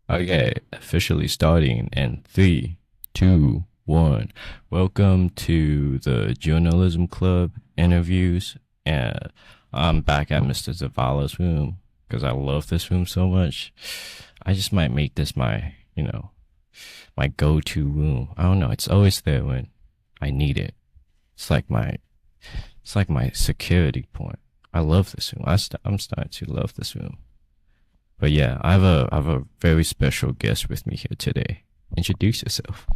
Okay, officially starting in three, two, one. Welcome to the Journalism Club interviews, and I'm back at Mr. Zavala's room because I love this room so much. I just might make this my go-to room. I don't know. It's always there when I need it. It's like my security point. I love this room. I'm starting to love this room. But yeah, I have a very special guest with me here today. Introduce yourself.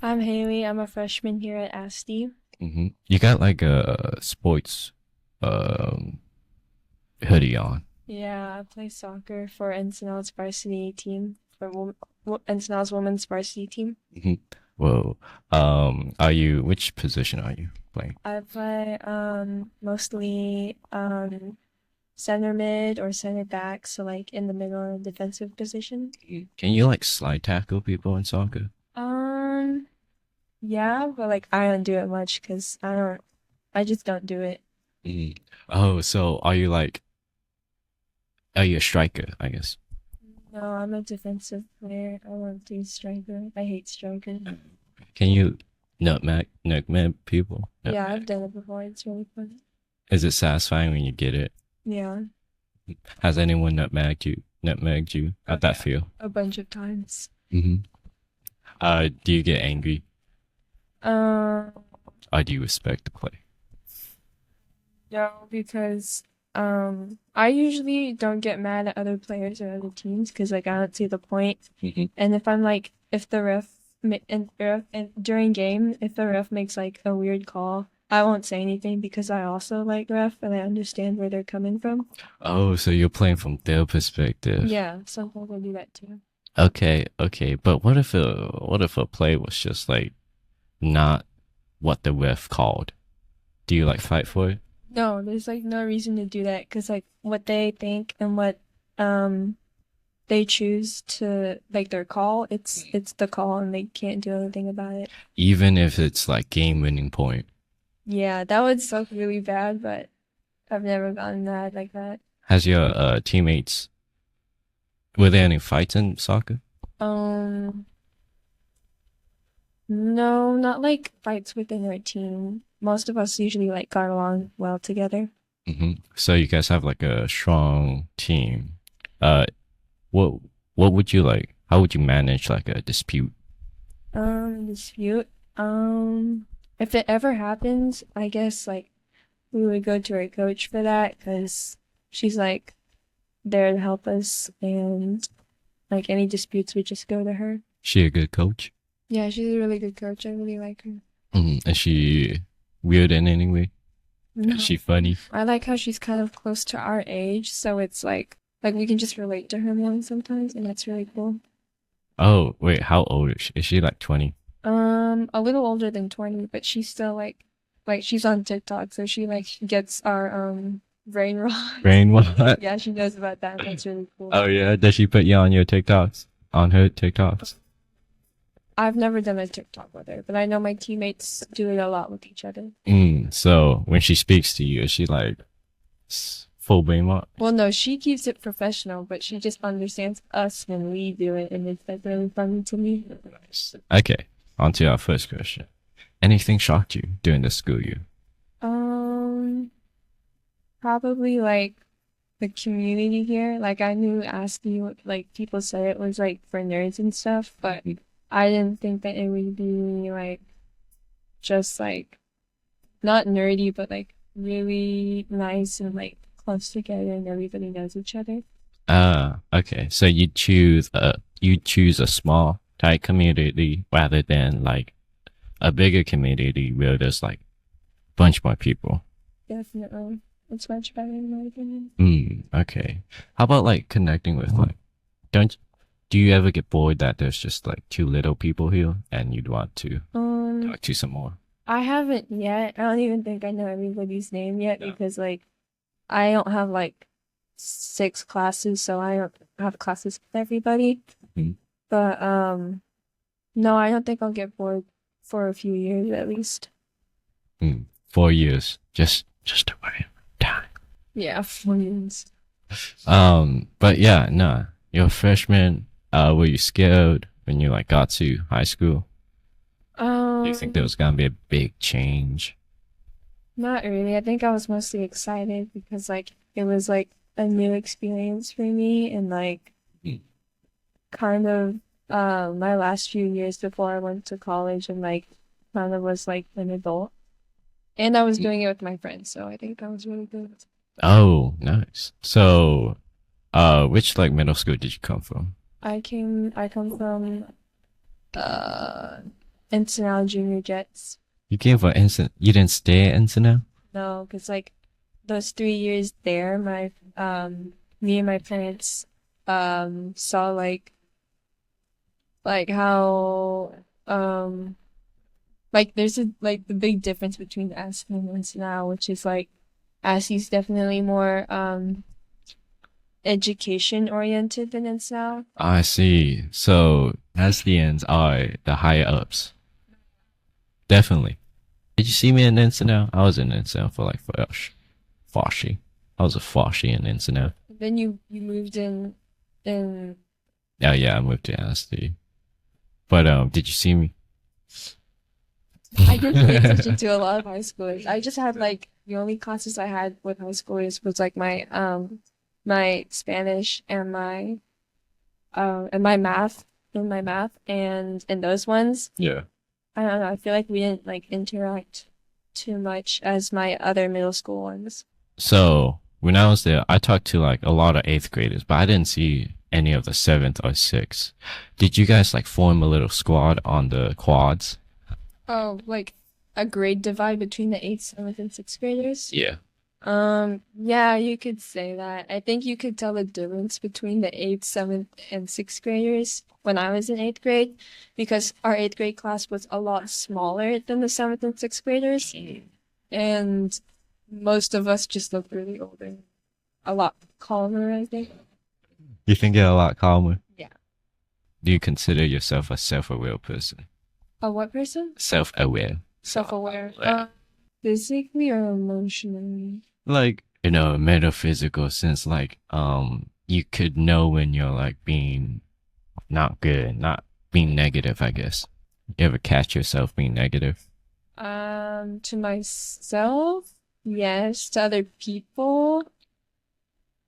I'm Hailey. I'm a freshman here at ASTI. You got like a sports um hoodie on. Yeah, I play soccer for Encinal's varsity team, Encinal's women's varsity team. hmm Whoa. Are you? Which position are you playing? I play mostly center mid or center back, so like in the middle defensive position. Can you like slide tackle people in soccer? Um, yeah, but like I don't do it much because I just don't do it. Mhm. Oh, so are you a striker? I guess. No, I'm a defensive player. I won't do striker. I hate striker. Can you nutmeg people? Yeah, Nutmeg. I've done it before. It's really fun. Is it satisfying when you get it? Yeah. Has anyone nutmegged you? Oh How'd that yeah, feel? a bunch of times. hmm do you get angry Um, or do you respect the play? no, because I usually don't get mad at other players or other teams because like I don't see the point. hmm And if I'm like, if the ref and during game, if the ref makes like a weird call, I won't say anything because I also like ref and I understand where they're coming from. Oh, so you're playing from their perspective. Yeah, sometimes I do that too. Okay. But what if a play was just like not what the ref called? Do you like fight for it? No, there's like no reason to do that because like what they think and what um they choose to like their call, it's the call and they can't do anything about it. Even if it's like game winning point. Yeah, that would suck really bad, but I've never gotten mad like that. Has your teammates were there any fights in soccer? Um, no, not like fights within our team. Most of us usually like got along well together. So you guys have like a strong team. Uh, what what would you like? How would you manage like a dispute? Dispute. If it ever happens, I guess like we would go to our coach for that because she's like there to help us and like any disputes we just go to her. She a good coach? Yeah, she's a really good coach. I really like her. Is she weird in any way? Is No. she funny? I like how she's kind of close to our age, so it's like we can just relate to her more sometimes, and that's really cool. Oh, wait, how old is she? Is she like 20? A little older than 20, but she's still like she's on TikTok, so she like gets our brain rot. Brain what? Yeah, she knows about that. That's really cool. Oh yeah, does she put you on your TikToks? On her TikToks? I've never done a TikTok with her, but I know my teammates do it a lot with each other. So when she speaks to you, is she like full brain what? Well, no, she keeps it professional, but she just understands us when we do it, and it's like really funny to me. Nice. Okay, on to our first question. Anything shocked you during the school year? Um, Probably like the community here. Like I knew ASCII, like people said it was like for nerds and stuff, but I didn't think that it would be like just like not nerdy, but like really nice and like close together and everybody knows each other. Okay. So you choose a small tight community rather than like a bigger community where there's like bunch more people. Definitely. It's much better in my opinion. Okay. How about like connecting with like don't do you ever get bored that there's just like too little people here and you'd want to Um, talk to some more? I haven't yet. I don't even think I know everybody's name yet Yeah. because like I don't have like six classes, so I don't have classes with everybody. Mhm. But no, I don't think I'll get bored. for a few years at least. 4 years, just a way time. Yeah, 4 years. But yeah, no, you're a freshman. Were you scared when you like got to high school? Do you think there Um, was gonna be a big change? Not really. I think I was mostly excited because like it was like a new experience for me and like Mm. kind of my last few years before I went to college and like kind of was like an adult. And I was doing it with my friends, so I think that was really good. Oh, nice. So, which like middle school did you come from? I come from uh Encinal Junior Jets. You came from Ensign. You didn't stay at Ensign. No, because like those 3 years there, my me and my parents saw like how like there's a like the big difference between ASTI and Encinal, which is like ASTI's definitely more education oriented than Encinal. I see. So SDNs are the higher ups. Definitely. Did you see me in Ensign? I was in Ensign for like Foshi. I was a Foshi in Ensign. Then you moved in Oh yeah, I moved to ASTI. But did you see me? I didn't pay attention to a lot of high schoolers. I just had like the only classes I had with high schoolers was like my Spanish and my math and in those ones Yeah. I don't know, I feel like we didn't like interact too much as my other middle school ones. So when I was there, I talked to like a lot of eighth graders, but I didn't see any of the seventh or sixth. Did you guys like form a little squad on the quads? Oh, like a grade divide between the eighth, seventh, and sixth graders? Yeah. Yeah, you could say that. I think you could tell the difference between the eighth, seventh, and sixth graders when I was in eighth grade, because our eighth grade class was a lot smaller than the seventh and sixth graders, and most of us just looked really older, a lot calmer, I think. You think you're a lot calmer? Yeah. Do you consider yourself a self-aware person? A what person? Self-aware. Self-aware. Yeah. Physically or emotionally? Like in a metaphysical sense, like you could know when you're like being not good, not being negative, I guess. You ever catch yourself being negative? To myself, yes. To other people,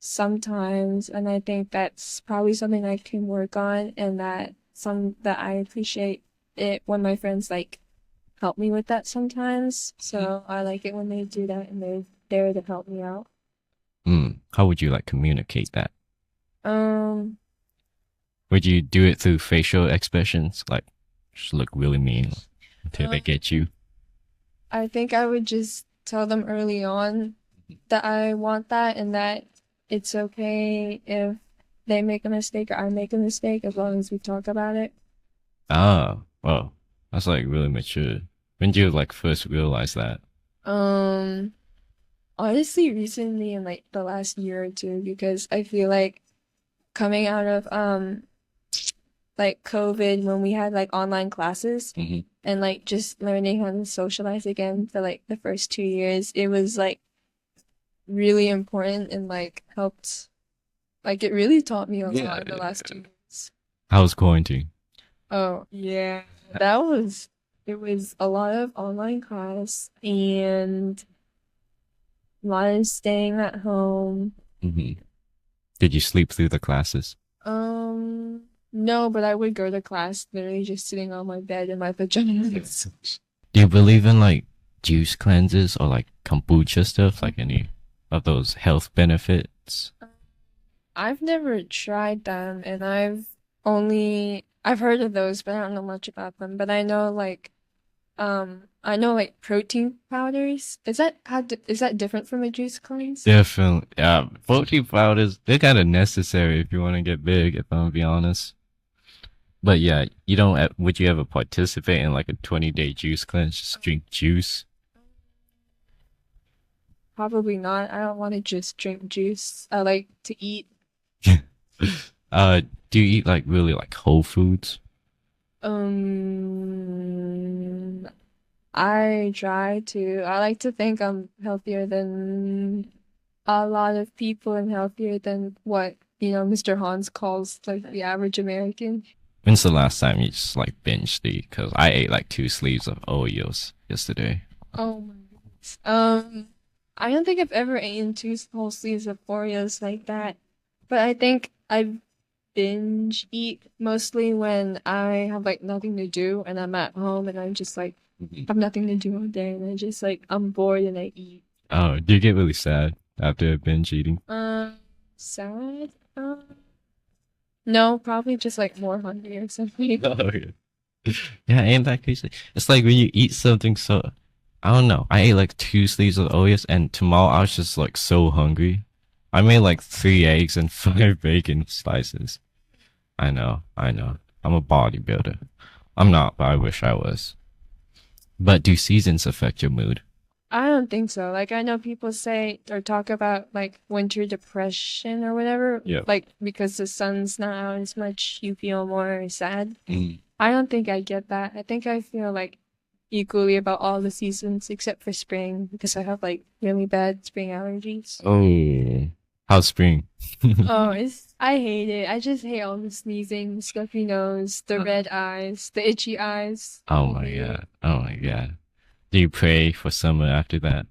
sometimes, and I think that's probably something I can work on, and that I appreciate it when my friends like help me with that sometimes. So I like it when they do that and they're there to help me out. How would you like communicate that? Um, Would you do it through facial expressions, like just look really mean until they um, get you? I think I would just tell them early on that I want that and that it's okay if they make a mistake or I make a mistake as long as we talk about it. Ah, well, that's like really mature. When did you like first realize that? Um, Honestly, recently in like the last year or two, because I feel like coming out of like COVID when we had like online classes Hmm. and like just learning how to socialize again for like the first 2 years, it was like really important and like helped like it really taught me a Yeah. lot in the last 2 years. How was quarantine? Oh, yeah. That was it was a lot of online class and a lot of staying at home. Hmm. Did you sleep through the classes? No, but I would go to class literally just sitting on my bed in my pajamas. Do you believe in like juice cleanses or like kombucha stuff, like any of those health benefits? I've never tried them and I've heard of those, but I don't know much about them. But I know like protein powders. Is that different from a juice cleanse? Definitely. Yeah, protein powders, they're kind of necessary if you want to get big, if I'm gonna be honest. But yeah, you don't, would you ever participate in like a 20-day juice cleanse? Just drink juice? Probably not. I don't want to just drink juice. I like to eat. Do you eat like really like whole foods? Um, I try to. I like to think I'm healthier than a lot of people and healthier than what, Mr. Hans calls like the average American. When's the last time you just like binged the? Because I ate like 2 sleeves of Oreos yesterday. Oh my goodness. I don't think I've ever eaten two whole sleeves of Oreos like that. But I think I binge eat mostly when I have like nothing to do and I'm at home and I'm just like Mhm. have nothing to do all day and I just like I'm bored and I eat. Oh, do you get really sad after binge eating? Sad? No, probably just like more hungry or something. Oh, yeah. Yeah, ain't that crazy? It's like when you eat something so I don't know. I ate like 2 sleeves of Oreos and tomorrow I was just like so hungry. I made like 3 eggs and 5 bacon slices. I know, I know. I'm a bodybuilder. I'm not, but I wish I was. But do seasons affect your mood? I don't think so. Like I know people say or talk about like winter depression or whatever, Yeah. like because the sun's not out as much, you feel more sad. Mm. I don't think I get that. I think I feel like equally about all the seasons except for spring because I have like really bad spring allergies. Oh, how's spring? Oh, I hate it. I just hate all the sneezing, the stuffy nose, the red eyes, the itchy eyes. Oh I my hate it. god. Oh my god. Do you pray for summer after that?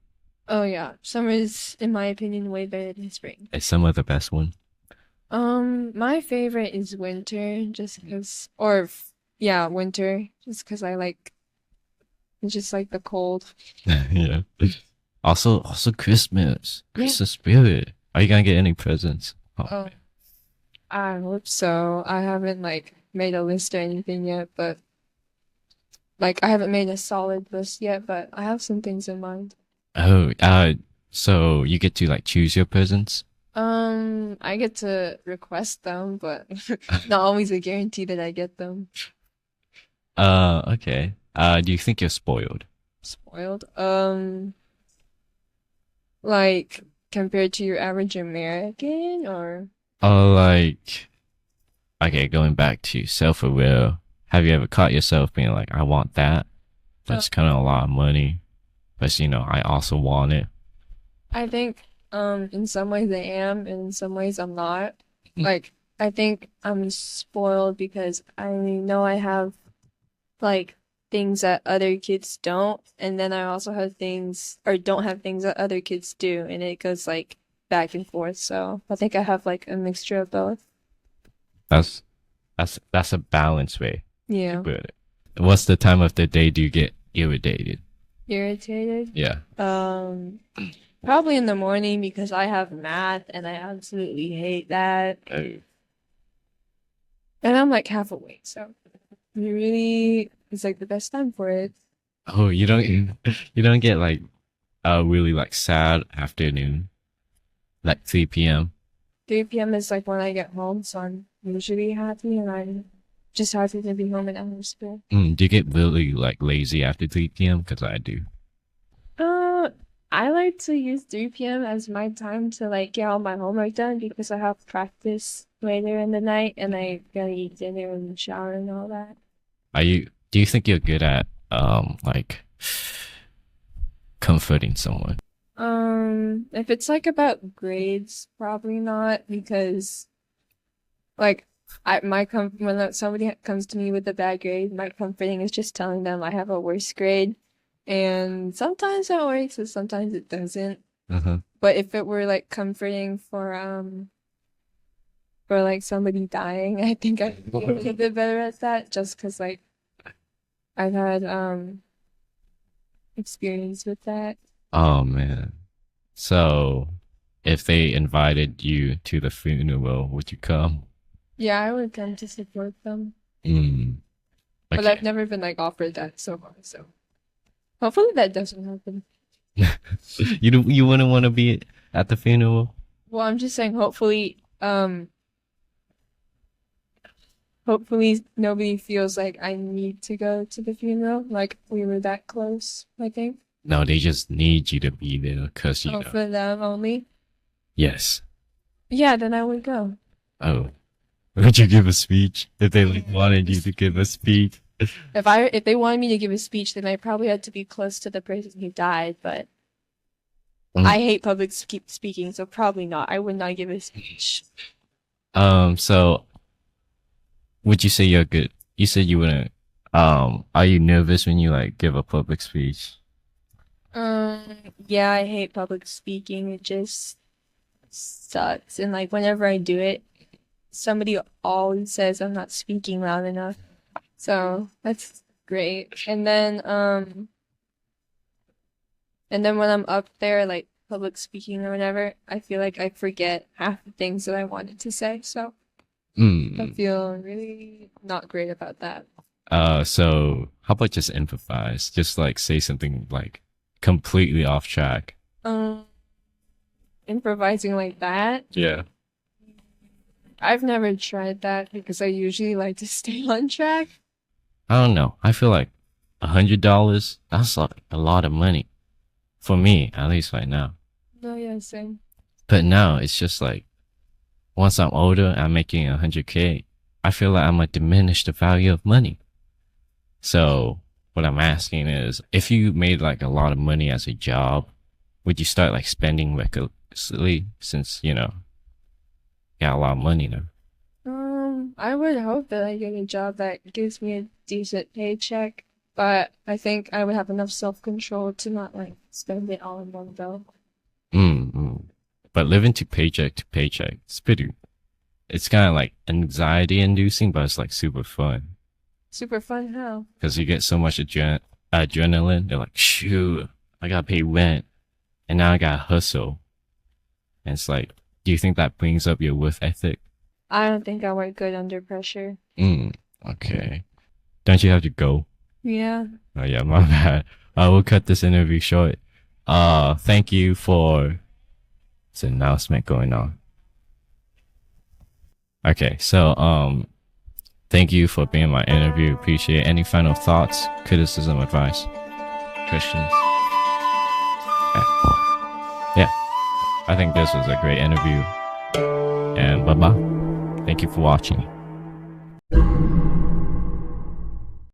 Oh yeah, summer is, in my opinion, way better than spring. Is summer the best one? My favorite is winter, just because, or yeah, winter, just because I just like the cold. Yeah. Also Christmas. Yeah. Christmas spirit. Are you gonna get any presents? Oh Oh, man. I hope so. I haven't like made a list or anything yet, but like I haven't made a solid list yet, but I have some things in mind. Oh, so you get to like choose your presents? I get to request them, but not always a guarantee that I get them. Okay. Do you think you're spoiled? Spoiled. Like compared to your average American or Like, okay, going back to self-aware, have you ever caught yourself being like, I want that, but uh, it's kind of a lot of money, but I also want it. I think in some ways I am and in some ways I'm not. Like I think I'm spoiled because I know I have like things that other kids don't, and then I also have things or don't have things that other kids do, and it goes like back and forth. So I think I have like a mixture of both. That's that's a balanced way to Yeah. put it. What's the time of the day do you get irritated? Irritated. Yeah. Um, Probably in the morning because I have math and I absolutely hate that. Oh. And I'm like half awake, so it really it's like the best time for it. Oh, you don't you don't get like a really like sad afternoon, like 3 p.m. 3 p.m. is like when I get home, so I'm usually happy and I'm just happy to be home and out of school. Do you get really like lazy after 3 p.m.? Because I do. Uh, I like to use 3 p.m. as my time to like get all my homework done because I have practice later in the night and I gotta eat dinner and shower and all that. Do you think you're good at like comforting someone? If it's like about grades, probably not because like when somebody comes to me with a bad grade, my comforting is just telling them I have a worse grade, and sometimes that works, and sometimes it doesn't. Uh-huh. But if it were like comforting for like somebody dying, I think I'd be a little bit better at that, just because like I've had experience with that. Oh man. So if they invited you to the funeral, would you come? Yeah, I would tend to support them, Mm. but I've Okay. never been like offered that so far. So hopefully that doesn't happen. You wouldn't want to be at the funeral? Well, I'm just saying hopefully nobody feels like I need to go to the funeral. Like we were that close, I think. No, they just need you to be there because Oh, for them only. Yes. Yeah, then I would go. Oh. Would you give a speech if they like wanted you to give a speech? If they wanted me to give a speech, then I probably had to be close to the person who died, but I hate public speaking, so probably not. I would not give a speech. So would you say you're good? You said you wouldn't. Are you nervous when you like give a public speech? Um, yeah, I hate public speaking. It just sucks. And like whenever I do it, somebody always says I'm not speaking loud enough. So that's great. And then when I'm up there, like public speaking or whatever, I feel like I forget half the things that I wanted to say. So I Mm. feel really not great about that. So how about just improvise? Just like say something like completely off track. Um, Improvising like that, Yeah. I've never tried that because I usually like to stay on track. I don't know. I feel like $100, that's like a lot of money for me, at least right now. No, yeah, same. But now it's just like once I'm older, I'm making 100K. I feel like I'm gonna diminish the value of money. So what I'm asking is, if you made like a lot of money as a job, would you start like spending recklessly since, you know, you got a lot of money now? I would hope that I get a job that gives me a decent paycheck, but I think I would have enough self-control to not like spend it all in one go. Mm. But living to paycheck, it's kind of like anxiety inducing, but it's like super fun Super fun how? because you get so much adrenaline. They're like, shoot, I gotta pay rent and now I gotta hustle. And it's like, do you think that brings up your worth ethic? I don't think I work good under pressure. Okay. Don't you have to go? Yeah. Oh yeah, my bad. We'll cut this interview short. Thank you for this announcement going on. Okay, so thank you for being my interview. Appreciate it. Any final thoughts, criticism, advice, questions? Yeah, I think this was a great interview. And bye bye. Thank you for watching.